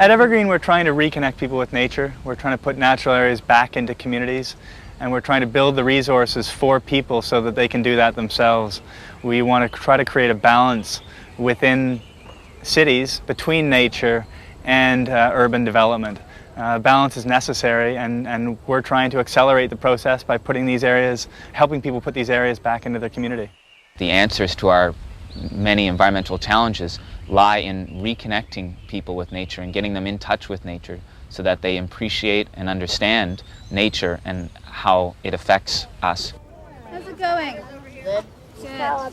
At Evergreen, we're trying to reconnect people with nature. We're trying to put natural areas back into communities, and we're trying to build the resources for people so that they can do that themselves. We want to try to create a balance within cities between nature and urban development. Balance is necessary, and we're trying to accelerate the process by putting these areas, helping people put these areas back into their community. The answers to our many environmental challenges lie in reconnecting people with nature and getting them in touch with nature so that they appreciate and understand nature and how it affects us. How's it going? Good. How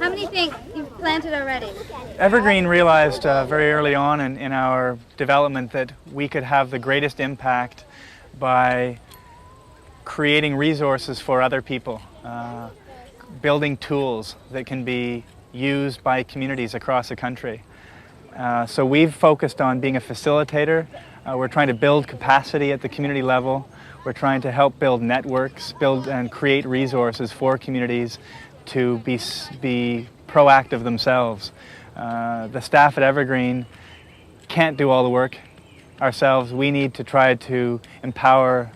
many think you've planted already? Evergreen realized very early on in our development that we could have the greatest impact by creating resources for other people, building tools that can be used by communities across the country. So we've focused on being a facilitator. We're trying to build capacity at the community level. We're trying to help build networks, build and create resources for communities to be proactive themselves. The staff at Evergreen can't do all the work ourselves. We need to try to empower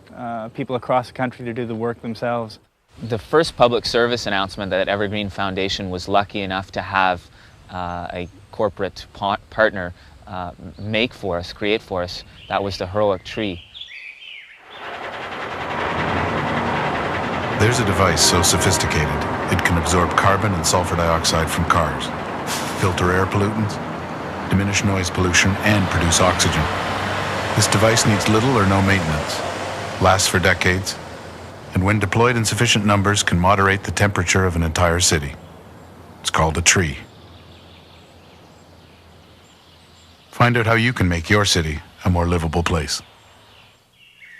people across the country to do the work themselves. The first public service announcement that Evergreen Foundation was lucky enough to have a corporate partner create for us, that was the heroic tree. There's a device so sophisticated it can absorb carbon and sulfur dioxide from cars, filter air pollutants, diminish noise pollution, and produce oxygen. This device needs little or no maintenance, lasts for decades, and when deployed in sufficient numbers can moderate the temperature of an entire city. It's called a tree. Find out how you can make your city a more livable place.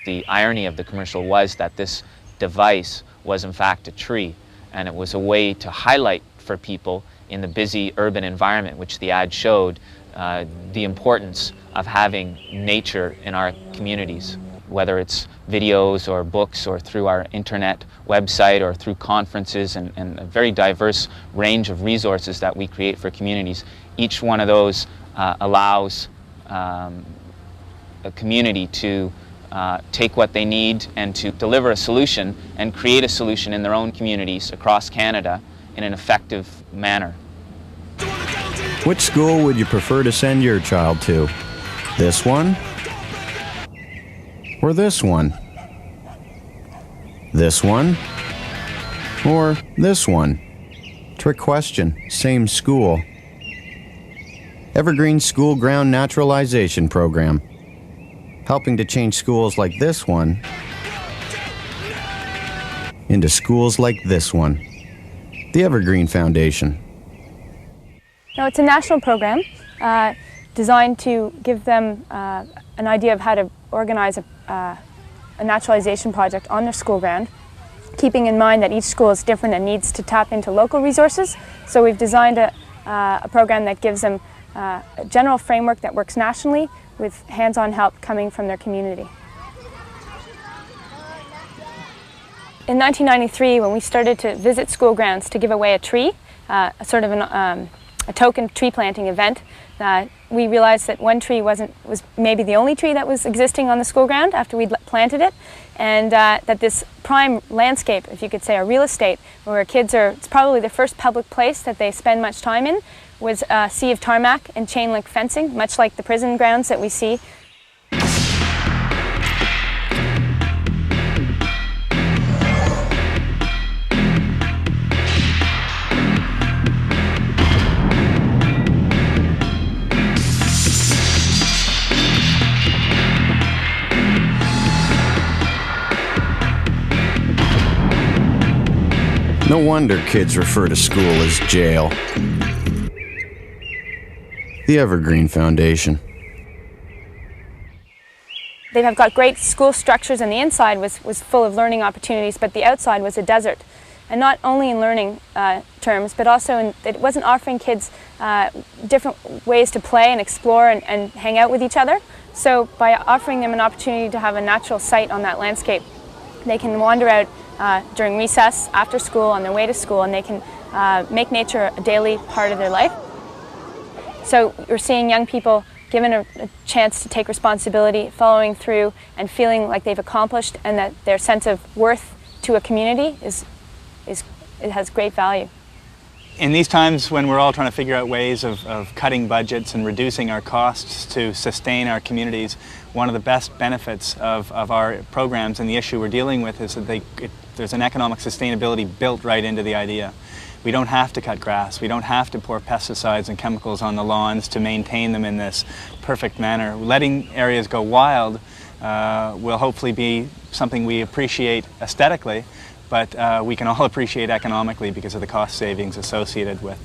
The irony of the commercial was that this device was in fact a tree, and it was a way to highlight for people in the busy urban environment, which the ad showed, the importance of having nature in our communities, whether it's videos or books or through our internet website or through conferences and a very diverse range of resources that we create for communities. Each one of those allows a community to take what they need and to deliver a solution and create a solution in their own communities across Canada in an effective manner. Which school would you prefer to send your child to? This one? Or this one? This one? Or this one? Trick question. Same school. Evergreen School Ground Naturalization Program. Helping to change schools like this one into schools like this one. The Evergreen Foundation. Now, it's a national program designed to give them an idea of how to organize a naturalization project on their school ground, keeping in mind that each school is different and needs to tap into local resources. So we've designed a program that gives them a general framework that works nationally with hands-on help coming from their community. In 1993, when we started to visit school grounds to give away a tree, a token tree planting event, we realized that one tree was maybe the only tree that was existing on the school ground after we'd planted it, and that this prime landscape, if you could say, or real estate, where kids it's probably the first public place that they spend much time in, was a sea of tarmac and chain link fencing, much like the prison grounds that we see. No wonder kids refer to school as jail. The Evergreen Foundation. They've got great school structures, and the inside was full of learning opportunities, but the outside was a desert. And not only in learning terms, but also it wasn't offering kids different ways to play and explore and hang out with each other. So by offering them an opportunity to have a natural site on that landscape, they can wander out during recess, after school, on their way to school, and they can make nature a daily part of their life. So we're seeing young people given a chance to take responsibility, following through, and feeling like they've accomplished, and that their sense of worth to a community it has great value. In these times when we're all trying to figure out ways of cutting budgets and reducing our costs to sustain our communities, one of the best benefits of our programs and the issue we're dealing with is that there's an economic sustainability built right into the idea. We don't have to cut grass, we don't have to pour pesticides and chemicals on the lawns to maintain them in this perfect manner. Letting areas go wild will hopefully be something we appreciate aesthetically, but we can all appreciate economically because of the cost savings associated with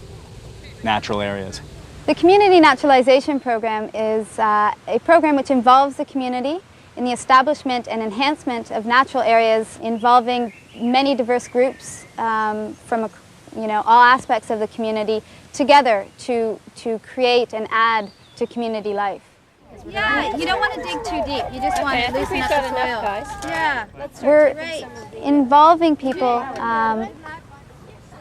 natural areas. The Community Naturalization Program is a program which involves the community in the establishment and enhancement of natural areas involving many diverse groups from all aspects of the community together to create and add to community life. Yeah, you don't want to dig too deep. You just want to loosen up the soil. Yeah, We're involving people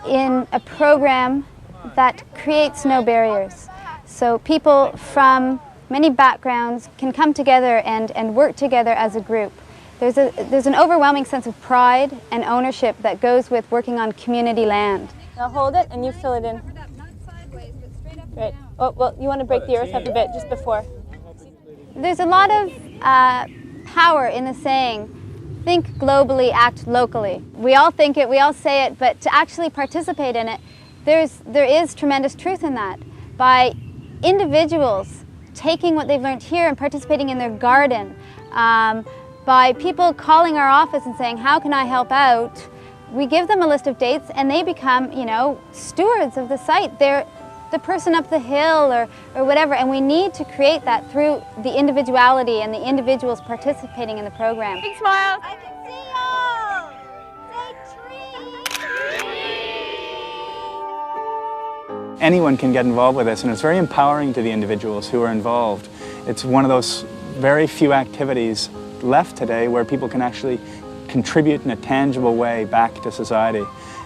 in a program that creates no barriers. So people from many backgrounds can come together and work together as a group. There's an overwhelming sense of pride and ownership that goes with working on community land. Now hold it and you fill it in. Right. Oh, well, you want to break the earth up a bit just before. There's a lot of power in the saying, think globally, act locally. We all think it, we all say it, but to actually participate in it, there is tremendous truth in that. By individuals taking what they've learned here and participating in their garden, by people calling our office and saying, how can I help out? We give them a list of dates and they become, stewards of the site. They're the person up the hill or whatever, and we need to create that through the individuality and the individuals participating in the program. Big smile. I can see y'all! Say tree! Anyone can get involved with this, and it's very empowering to the individuals who are involved. It's one of those very few activities left today where people can actually contribute in a tangible way back to society,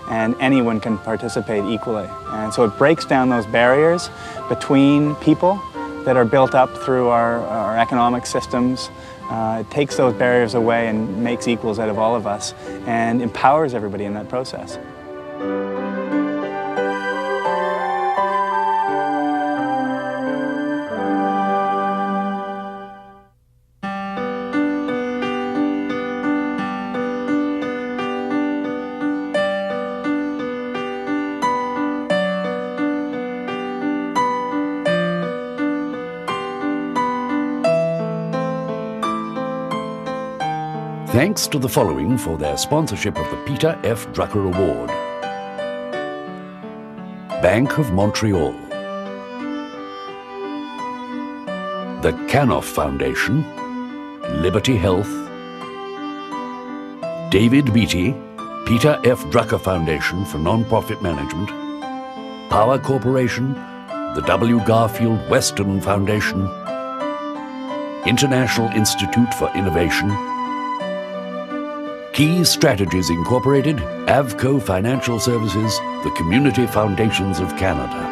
and anyone can participate equally. And so it breaks down those barriers between people that are built up through our economic systems. It takes those barriers away and makes equals out of all of us and empowers everybody in that process. Thanks to the following for their sponsorship of the Peter F. Drucker Award. Bank of Montreal, the Canoff Foundation, Liberty Health, David Beatty, Peter F. Drucker Foundation for Nonprofit Management, Power Corporation, the W. Garfield Weston Foundation, International Institute for Innovation, Key Strategies Incorporated, Avco Financial Services, the Community Foundations of Canada.